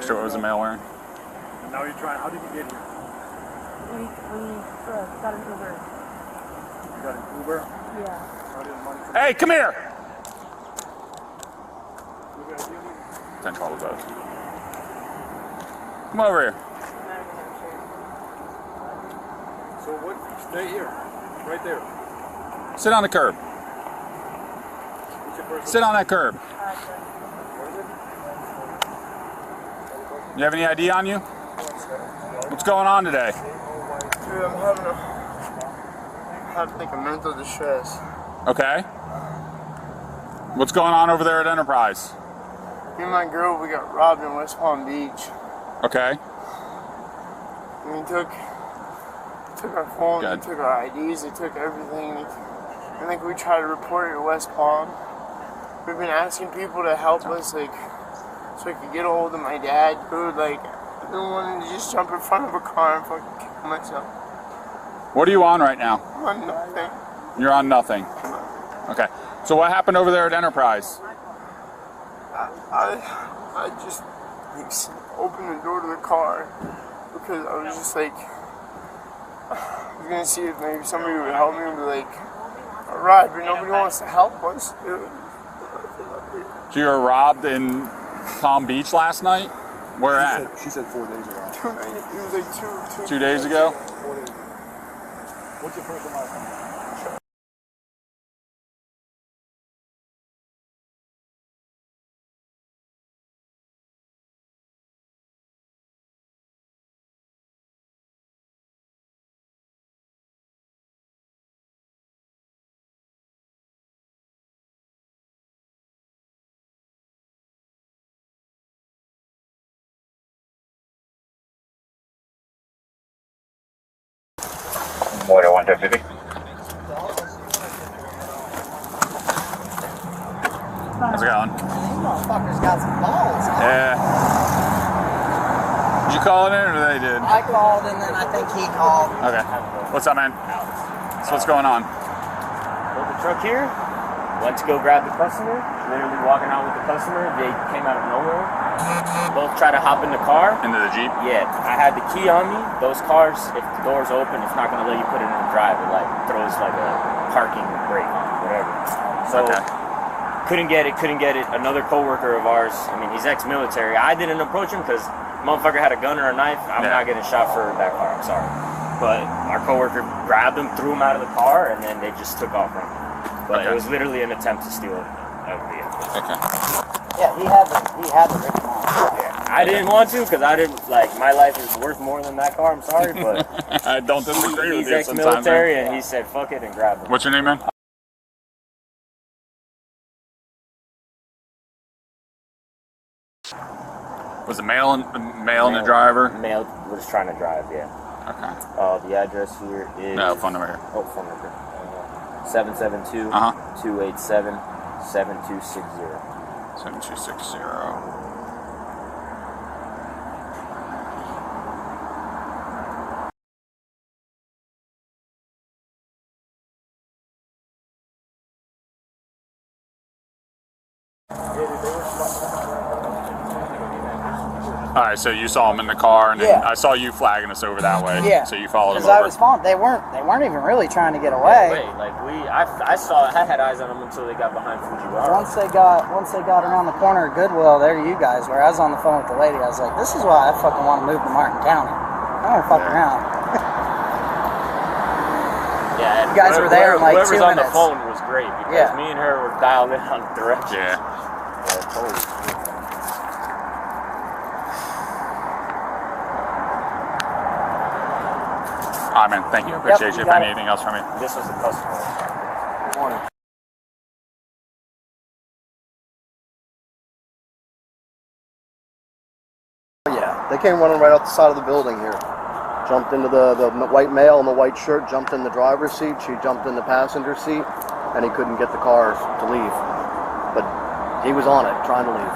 So what was the mail wearing? And now you're trying, how did you get here? We got an Uber. You got an Uber? Yeah. Hey, come here! 10-12 of those. Come over here. So what? Stay here. Right there. Sit on the curb. Sit on that curb. You have any ID on you? What's going on today? Dude, I'm having a mental distress. Okay. What's going on over there at Enterprise? Me and my girl, we got robbed in West Palm Beach. Okay. And they took our phone, Good. they took our IDs, they took everything. I think we tried to report it to West Palm. We've been asking people to help us, like, so I could get a hold of my dad. Dude, like, I don't want to just jump in front of a car and fucking kill myself. What are you on right now? I'm on nothing. You're on nothing. Okay. So what happened over there at Enterprise? I just opened the door to the car because I was just like, I was gonna see if maybe somebody would help me with like a ride, but nobody wants to help us, dude. So you were robbed in Palm Beach last night? Where at? She said 4 days ago. It was like two 2 days ago? 4 days ago. What's your first and last name? More than 150. How's it going? These motherfuckers got some balls. Yeah. Did you call it in or they did? I called and then I think he called. Okay. What's up, man? So what's going on? Pulled the truck here, went to go grab the customer, literally walking out with the customer, they came out of nowhere. Both tried to hop in the car. Into the Jeep? Yeah, I had the key on me. Those cars, if the door's open, it's not gonna let you put it in drive. It like throws like a parking brake on, whatever. So couldn't get it. Another coworker of ours, I mean, he's ex-military. I didn't approach him because motherfucker had a gun or a knife. I'm not getting shot for that car, I'm sorry. But our coworker grabbed him, threw him out of the car, and then they just took off running. But it was literally an attempt to steal a vehicle. Okay. Yeah, he had the rip him off. Yeah, I didn't want to because I didn't, like, my life is worth more than that car, I'm sorry, but I don't disagree with he's you sometimes. ex-military and he said fuck it and grabbed him. What's your name, man? Was the male in the driver? Male was trying to drive, yeah. Okay. The address here is... No, phone number here. Oh, phone number. 772-287-7260. 7260. Alright, so you saw him in the car, and then I saw you flagging us over that way. Yeah. So you followed him Because over. I was following. They weren't even really trying to get away. Like I had eyes on them until they got behind Fujiwara. Once they got around the corner of Goodwill, there you guys were. I was on the phone with the lady. I was like, this is why I fucking want to move to Martin County. I don't fuck around. Yeah, and you guys were there in like 2 minutes. Whoever's on the phone was great because me and her were dialed in on directions. Yeah. Totally. All right, man. Thank you. Appreciate you. If I need anything else from you. This was the customer. Good morning. Yeah, they came running right out the side of the building here. Jumped into the white male in the white shirt, jumped in the driver's seat, she jumped in the passenger seat, and he couldn't get the car to leave. But he was on it, trying to leave.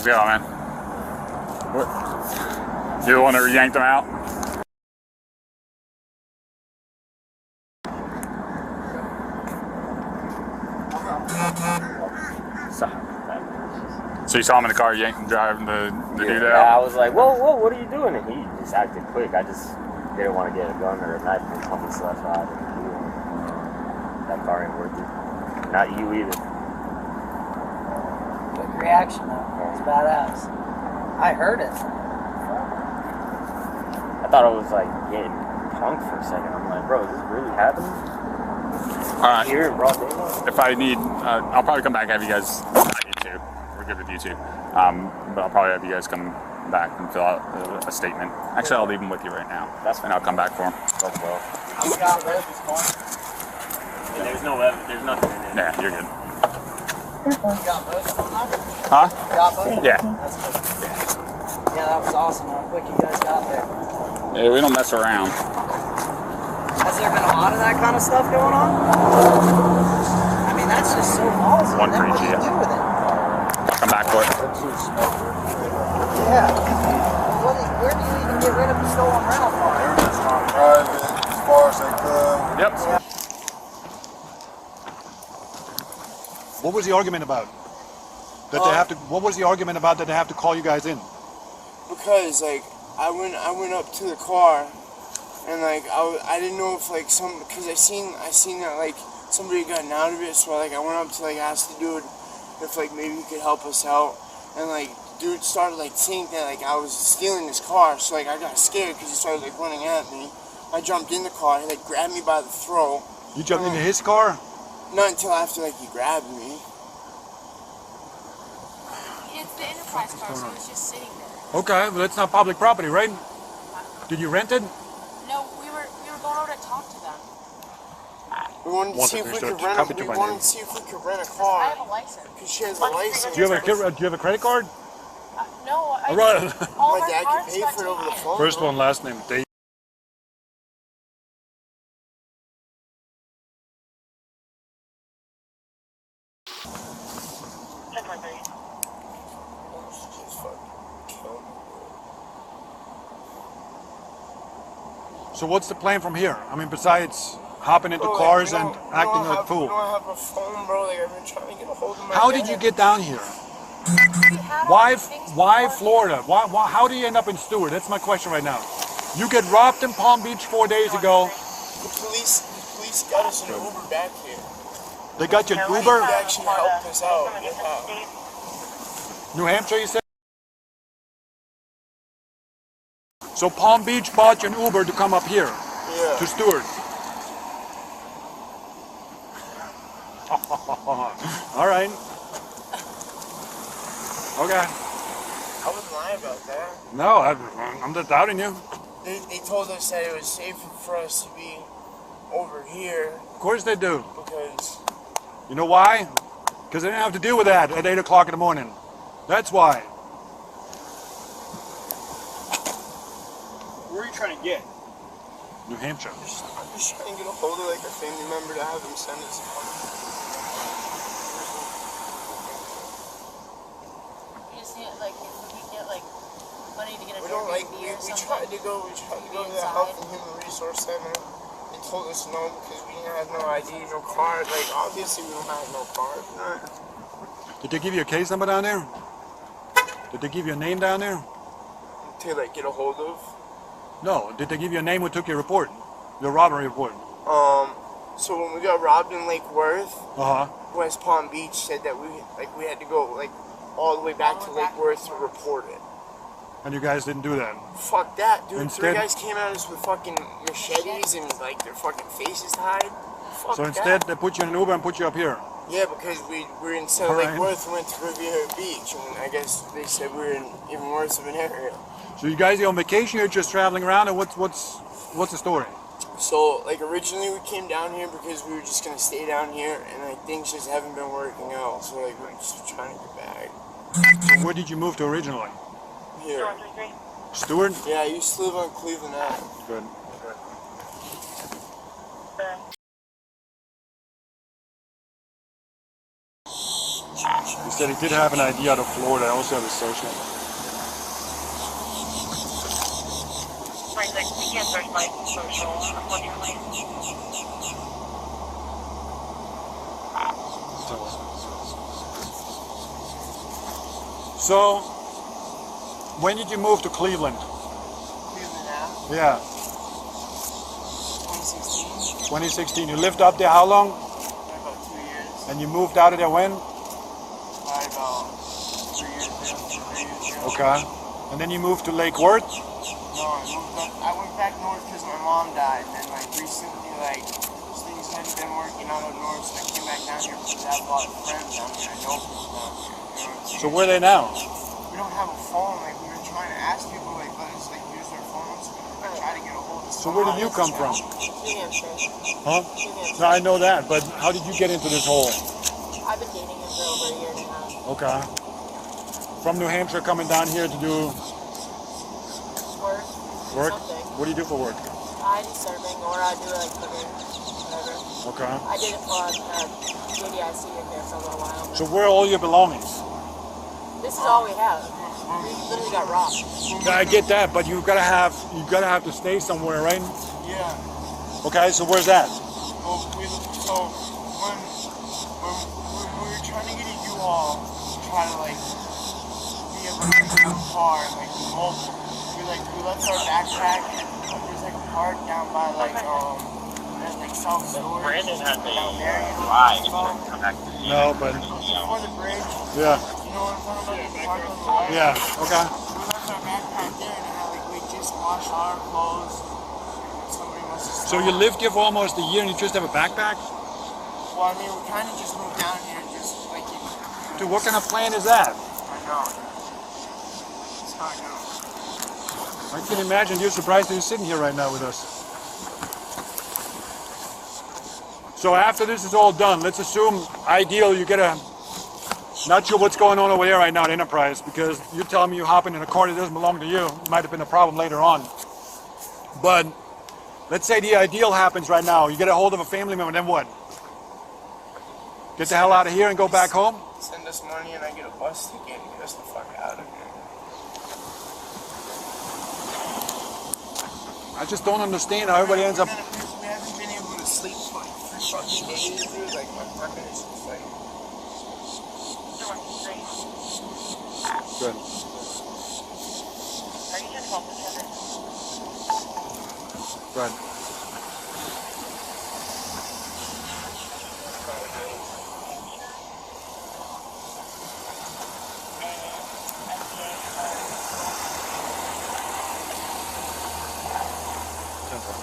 go, man. What? You the one that yanked him out? So you saw him in the car yanking, driving the dude out? Yeah, I was like, whoa, what are you doing? And he just acted quick. I just didn't want to get a gun or a knife and pump his left side. That car ain't worth it. Not you either. Quick reaction though. It's badass. I heard it. I thought I was like getting punked for a second. I'm like, bro, is this really happening? All right. Here in broad daylight? If I need, I'll probably come back and have you guys, not you two, we're good with you two, but I'll probably have you guys come back and fill out a statement. Actually, I'll leave them with you right now. That's and I'll come back for them. Oh, well. We got this one. There's nothing in there. Yeah, you're good. You got both of them now? Huh? You got both? Yeah. That's good. Yeah, that was awesome how quick you guys got there. Yeah, we don't mess around. Has there been a lot of that kind of stuff going on? I mean, that's just so ballsy. One Then for what do each, you yeah. do with it? I'll come back for it. Yeah. Where do you even get rid of a stolen rental car? Everything's on private as far as they could. Yep. What was the argument about? That they have to. What was the argument about that they have to call you guys in? Because like I went up to the car, and like I didn't know if like because I seen that like somebody had gotten out of it, so like I went up to like ask the dude if like maybe he could help us out, and like dude started like saying that like I was stealing his car, so like I got scared because he started like running at me. I jumped in the car, he like grabbed me by the throat. You jumped into his car? Not until after like he grabbed me. It's the Enterprise car, so it's just sitting there. Okay, well that's not public property, right? Did you rent it? No, we were going over to talk to them. We wanted to see if we could rent. We wanted to see if we could rent a I car have a license. because she has a license. Do you have a credit card? No, I All right. all My our dad cards can pay got for it over the taken. phone. First one, last name, Dave. So what's the plan from here? I mean, besides hopping into cars and acting like a We fool. don't have a phone, bro. Like I've been trying to get a hold of my How dad. did you get down here? We had all these things Why before. Florida? Why? How do you end up in Stewart? That's my question right now. You get robbed in Palm Beach 4 days ago. The police got us an Uber back here. They got you an They Uber. actually helped us out. Yeah. New Hampshire, you said? So Palm Beach bought you an Uber to come up here Yeah. to Stewart. All right. Okay. I wouldn't lie about that. No, I'm just doubting you. They told us that it was safer for us to be over here Of course they do. because You know why? Because they didn't have to deal with that at 8 o'clock in the morning. That's why. Where are you trying to get? New Hampshire. I'm just trying to get a hold of like a family member to have them send us money. You just need, like, if we could get, like, money to get a We don't like. Airbnb We or something. tried to go. We tried to go to the Health and Human Resource Center. They told us no because we didn't have no ID, no card. Like obviously we don't have no card. Did they give you a case number down there? Did they give you a name down there? To like get a hold of. No. Did they give you a name who took your report? Your robbery report? So when we got robbed in Lake Worth, Uh-huh. West Palm Beach said that we had to go like all the way back to Lake Worth to report it. And you guys didn't do that. Fuck that, dude. Instead- 3 guys came at us with fucking machetes and like their fucking faces tied. Fuck So instead they put you in an Uber and put you up here. that. Yeah, because we were instead of Alright. Lake Worth, we went to Riviera Beach, and I guess they said we were in even worse of an area. So you guys are on vacation, you're just traveling around, and what's the story? So like originally we came down here because we were just gonna stay down here, and like things just haven't been working out. So like we're just trying to get back So where did you move to originally? here. Stewart? Yeah, I used to live on Cleveland Ave. Good. You said he did have an ID out of Florida. I also have a social. Like, we can't search my social, unfortunately. So, when did you move to Cleveland? Cleveland now, Yeah, 2016. 2016. You lived up there how long? About 2 years. And you moved out of there when? About 3 years ago. 3 years ago. Okay. And then you moved to Lake Worth? No, I went back north because my mom died, and then like recently, like things hadn't been working out up north, so I came back down here because I have a lot of friends down here. I know people down here. You know what I'm saying? So where are they now? We don't have a phone. Like we were trying to ask people, like let us like use their phones. I try to get a hold of. So where did you come from? New Hampshire. Huh? New Hampshire. No, I know that, but how did you get into this hole? I've been dating him for over a year and a half. Okay. From New Hampshire coming down here to do Work. work? Something. What do you do for work? I do serving or I do like cooking, whatever. Okay. I did it for JDIC in there for a little while. So where are all your belongings? This is all we have. We literally got robbed. Yeah, I get that, but you gotta have to stay somewhere, right? Yeah. Okay, so where's that? Well, when we were trying to get a U-Haul to try to like be able to get a car and like mobile, we left our backpack and there's like a park down by like there's like self-storage Brandon had down there. You know ride. what I'm Come back to the No, but before the bridge, yeah, you know what I'm talking about? The park on the right. yeah, okay. We left our backpack there and like we just washed our clothes. Somebody must have So you lived here for almost a year and you just have a backpack? Well, I mean, we kind of just moved down here and just like Dude, what kind of plan is that? I know. That's how I know. I can imagine you're surprised that you're sitting here right now with us. So after this is all done, let's assume ideal you get a, not sure what's going on over there right now at Enterprise, because you're telling me you hop in a car that doesn't belong to you. It might have been a problem later on. But let's say the ideal happens right now. You get a hold of a family member, then what? Get the hell out of here and go back home? Send us money and I get a bus ticket and get us the fuck out of here. I just don't understand how everybody ends up. We haven't been able to sleep for like 3 fucking days, dude. Like, my fucking is just like. Good. Are you just helping each other? Good.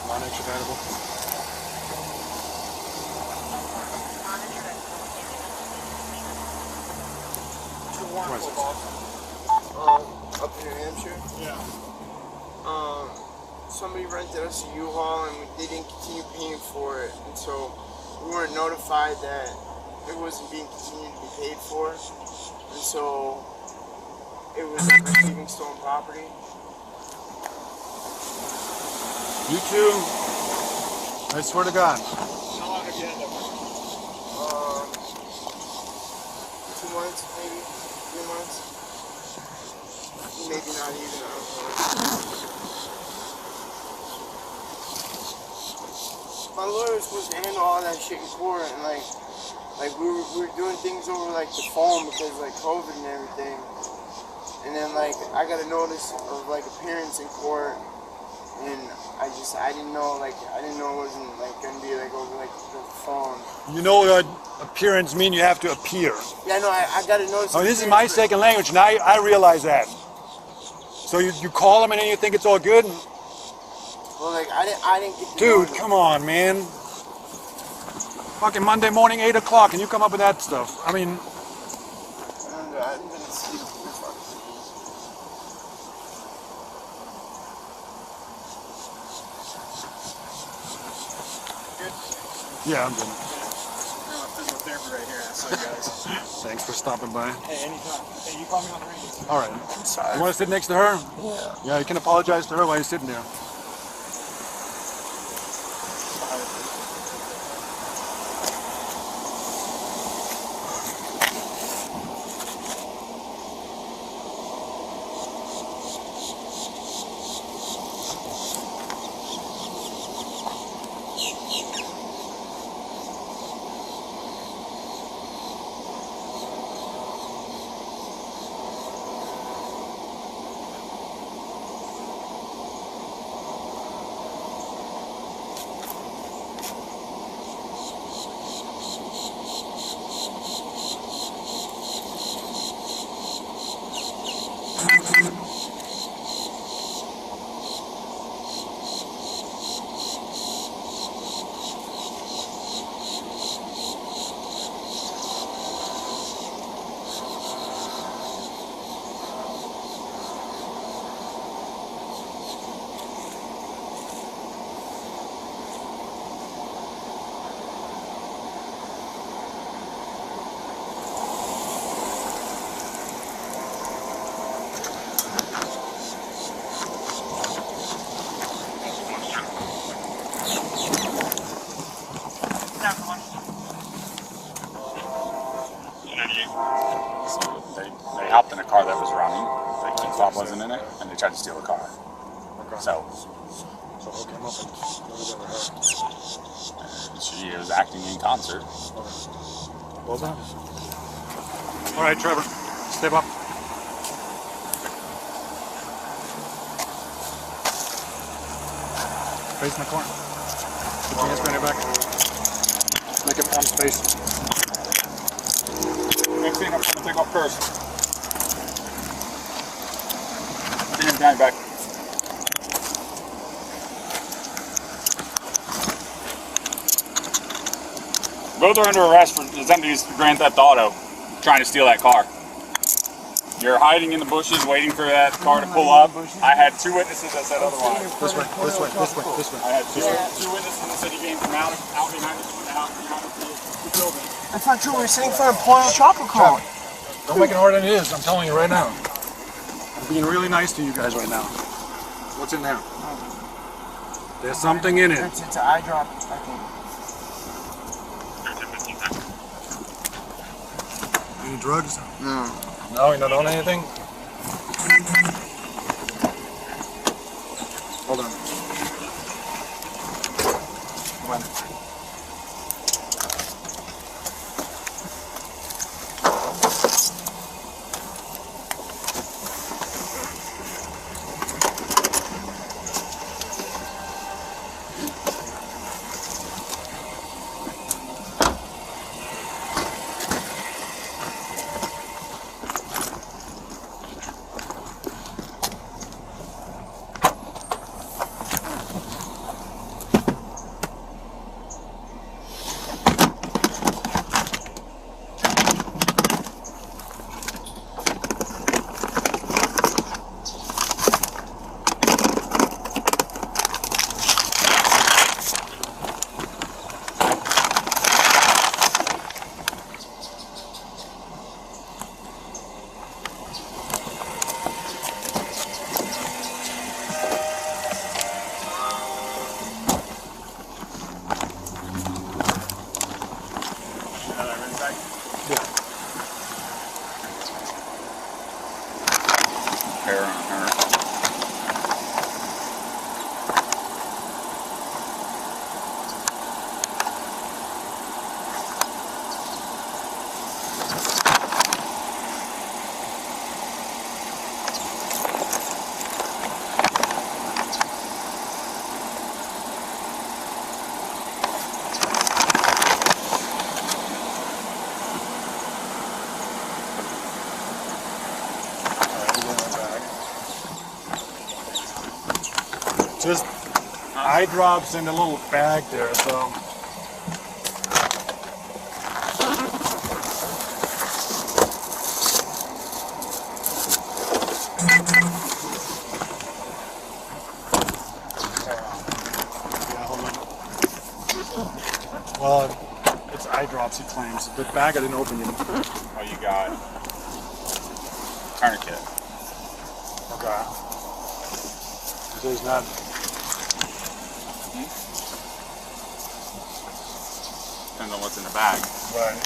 Non-extraditable. Up in New Hampshire? Yeah. Somebody rented us a U-Haul and we didn't continue paying for it. And so we weren't notified that it wasn't being continued to be paid for. And so it was like receiving stolen property. You two, I swear to God. How long have you had that work? 2 months, maybe 3 months. Maybe not even. I don't know. My lawyer was supposed to handle all that shit in court, and like we were doing things over like the phone because like COVID and everything. And then like I got a notice of like appearance in court, and I didn't know it wasn't like gonna be like over like the phone. You know what appearance mean? You have to appear. Yeah, no, I got a notice. Oh, this is my second language, and I realize that. So you call them and then you think it's all good? Well, like I didn't get. Dude, come on, man. Fucking Monday morning, 8 o'clock, and you come up with that stuff. I mean, I haven't been asleep for fucking yeah, I'm good. Physical therapy right here. So, guys. Thanks for stopping by. Hey, anytime. Hey, you call me on the radio. All right. I'm sorry. You want to sit next to her? Yeah, you can apologize to her while you're sitting there. and they tried to steal the car. Okay. So hook him up and what was over her? she was acting in concert. Okay. Well done. All right, Trevor, step up. Face in the corner. Put your hands behind your back. Make a palm space. Next thing, I'm going to take off first. Put your hands behind your back. Both are under arrest for attempting grand theft auto, trying to steal that car. You're hiding in the bushes, waiting for that car to pull up. I had 2 witnesses that said otherwise. This way, this way, this way, this way. I had two witnesses that said he came from out behind the building. I thought you were sitting for a Pollo Chocolate car. Don't make it harder than it is. I'm telling you right now. I'm being really nice to you guys right now. What's in there? There's something in it. It's an eye drop, I think. Any drugs? No. No, you're not on anything? Hold on. Come on. Hair on her. Just eye drops in the little bag there, so. Yeah, hold on. Well, it's eye drops, he claims. The bag I didn't open yet. Oh, you got tourniquet. Okay. So he's not. Depends on what's in the bag. Right.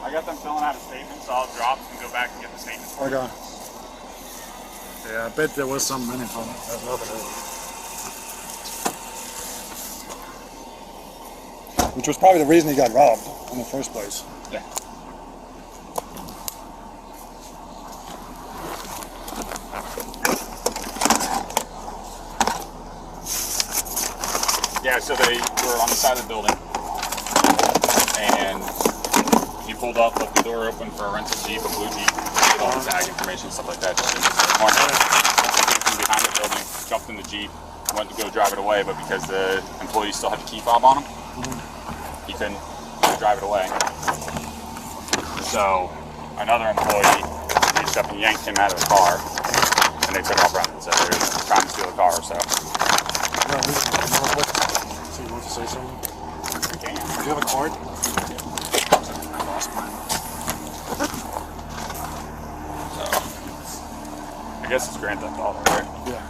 I got them filling out a statement, so I'll drop and go back and get the statement. Okay. Yeah, I bet there was some money from it. There's nothing in it. Which was probably the reason he got robbed in the first place. Yeah. Yeah, so they were on the side of the building, and he pulled up, left the door open for a rental Jeep, a blue Jeep, get all the tag information, stuff like that. Just in the corner. From behind the building, jumped in the Jeep, went to go drive it away, but because the employee still had the key fob on him, he couldn't drive it away. So another employee reached up and yanked him out of the car, and they took off running. So they were trying to steal the car. So. So you want to say something? Okay. Do you have a card? I lost mine. So, I guess it's grand theft auto, right? Yeah.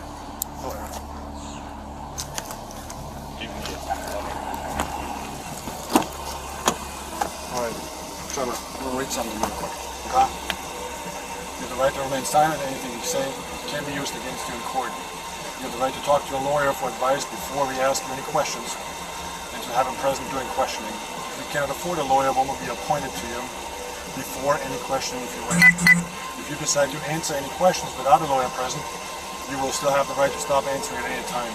Oh, yeah. You can get that. All right, Trevor, we'll read something real quick. Okay? the right to remain silent. Anything you say can be used against you in court. You have the right to talk to a lawyer for advice before we ask you any questions, and to have him present during questioning. If you cannot afford a lawyer, one will be appointed to you before any questioning if you wish. If you decide to answer any questions without a lawyer present, you will still have the right to stop answering at any time.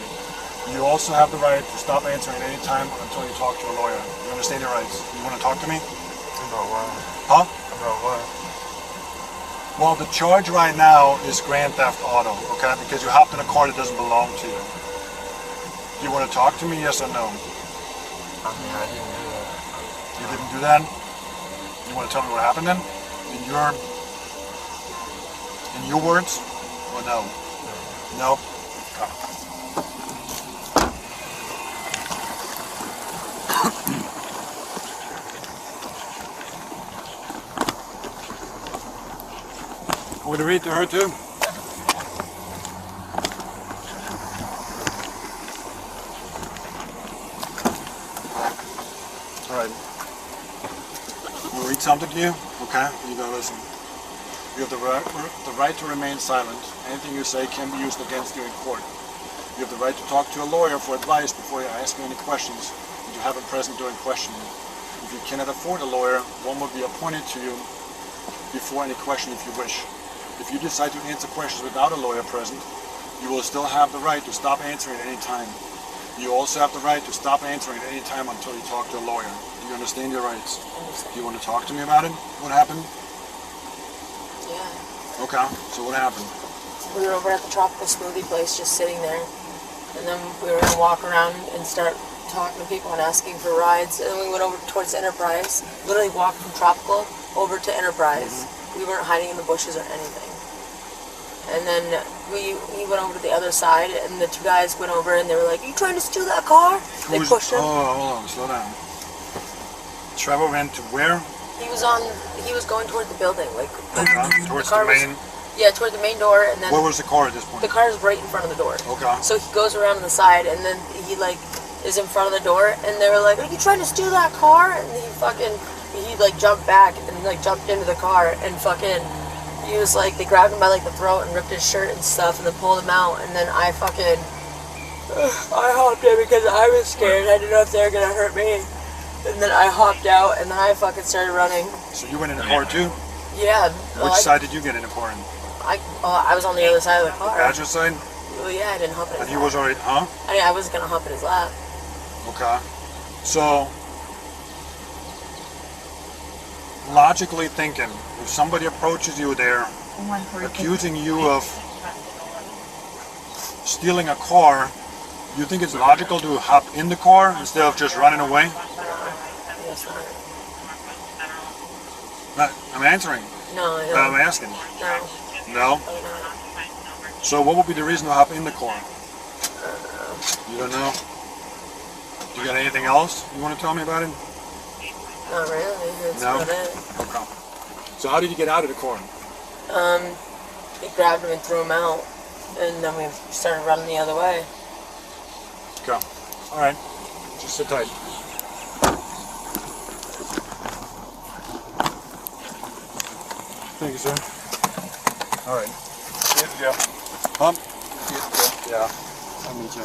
You also have the right to stop answering at any time until you talk to a lawyer. You understand your rights? You want to talk to me? About what? Huh? About what? Well, the charge right now is grand theft auto, okay? Because you hopped in a car that doesn't belong to you. Do you want to talk to me, yes or no? I mean, I didn't do that. You didn't do that? You want to tell me what happened then? In your words? Or no? No? Okay. Want to read to her too? Alright. We'll read something to you? Okay, you gotta listen. You have the right to remain silent. Anything you say can be used against you in court. You have the right to talk to a lawyer for advice before you ask any questions, and to have him present during questioning. If you cannot afford a lawyer, one will be appointed to you before any question if you wish. If you decide to answer questions without a lawyer present, you will still have the right to stop answering at any time. You also have the right to stop answering at any time until you talk to a lawyer. Do you understand your rights? Do you want to talk to me about it? What happened? Yeah. Okay, so what happened? We were over at the tropical smoothie place just sitting there. And then we were going to walk around and start talking to people and asking for rides. And then we went over towards Enterprise. Literally walked from Tropical over to Enterprise. We weren't hiding in the bushes or anything. And then we went over to the other side, and the two guys went over and they were like, "You trying to steal that car?" They pushed him. Oh, hold on, slow down. Trevor went to where? He was going toward the building, Towards the main. Yeah, toward the main door, and then Where was the car at this point? the car is right in front of the door. Okay. So he goes around to the side, and then he is in front of the door, and they were like, "Are you trying to steal that car?" And he jumped back and jumped into the car and fucking. He was like, they grabbed him by the throat and ripped his shirt and stuff, and then pulled him out, and then I hopped in because I was scared. I didn't know if they were gonna hurt me, and then I hopped out, and then I fucking started running. So you went in the car too? Yeah. Which side did you get in the car in? I was on the other side of the car. Badger side? Well, yeah, I didn't hop in his And he lap. was already, huh? I wasn't gonna hop in his lap. Okay. So, logically thinking, if somebody approaches you there, accusing you of stealing a car, you think it's logical to hop in the car instead of just running away? Yes, sir. I'm answering. No, I'm asking. no. No? So what would be the reason to hop in the car? You don't know? You got anything else you want to tell me about it? Not really. That's No? about it. Okay. So how did you get out of the car? He grabbed him and threw him out, and then we started running the other way. Okay. All right. Just sit tight. Thank you, sir. All right. Yes, Jeff. Huh? Yes, Jeff. Yeah. I'll meet you.